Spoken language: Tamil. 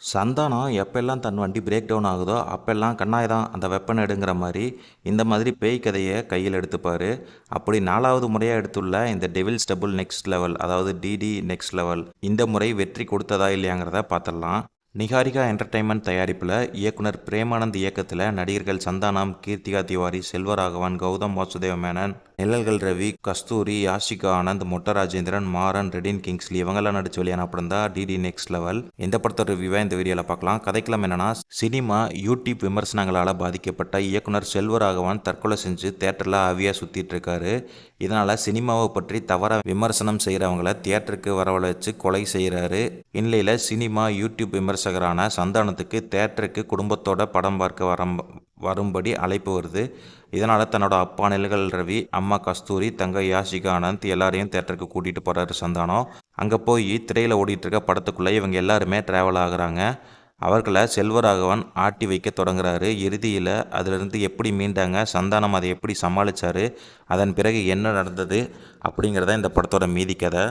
சந்தானம் எப்பெல்லாம் தன் வண்டி பிரேக் டவுன் ஆகுதோ அப்பெல்லாம் கண்ணாயதான் அந்த வெப்பன் எடுங்கிற மாதிரி இந்த மாதிரி பேய் கதையை கையில் எடுத்துப்பார். அப்படி 4வது முறையாக எடுத்துள்ள இந்த டெவில்ஸ் டபுள் நெக்ஸ்ட் லெவல், அதாவது டிடி நெக்ஸ்ட் லெவல், இந்த முறை வெற்றி கொடுத்ததா இல்லையாங்கிறத பார்த்துடலாம். நிகாரிகா என்டர்டைன்மெண்ட் தயாரிப்பில் இயக்குனர் பிரேமானந்த் இயக்கத்தில் நடிகர்கள் சந்தானம், கீர்த்திகா திவாரி, செல்வராகவன், கௌதம் வாசுதேவ மேனன், நிழல்கள் ரவி, கஸ்தூரி, யாஷிகா ஆனந்த், மொட்ட ராஜேந்திரன், மாறன், ரெடின் கிங்ஸ்லி இவங்கெல்லாம் நடிச்சு வெளியான படம் தான் டிடி நெக்ஸ்ட் லெவல். இந்த படத்தோட ரிவ்யூவை இந்த வீடியோவில் பார்க்கலாம். கதைக்களம் என்னன்னா, சினிமா யூடியூப் விமர்சனங்களால் பாதிக்கப்பட்ட இயக்குனர் செல்வராகவன் தற்கொலை செஞ்சு தேட்டரில் ஆவியாக சுற்றிட்டு இருக்காரு. இதனால் சினிமாவை பற்றி தவறாக விமர்சனம் செய்கிறவங்கள தியேட்டருக்கு வரவழைச்சு கொலை செய்கிறாரு. இந்நிலையில் சினிமா யூடியூப் விமர்சகரான சந்தானத்துக்கு தேட்டருக்கு குடும்பத்தோட படம் பார்க்க வரும்படி அழைப்பு வருது. இதனால் தன்னோட அப்பா நிழல்கள் ரவி, அம்மா கஸ்தூரி, தங்கை யாஷிகா ஆனந்த் எல்லாரையும் தேட்டருக்கு கூட்டிகிட்டு போகிறாரு சந்தானம். அங்கே போய் திரையில் ஓடிட்டுருக்க படத்துக்குள்ளே இவங்க எல்லாருமே ட்ராவல் ஆகுறாங்க. அவர்களை செல்வராகவன் ஆட்டி வைக்க தொடங்குறாரு. இறுதியில் அதிலிருந்து எப்படி மீண்டாங்க, சந்தானம் அதை எப்படி சமாளித்தார், அதன் பிறகு என்ன நடந்தது அப்படிங்கிறத இந்த படத்தோட மீதி கதை.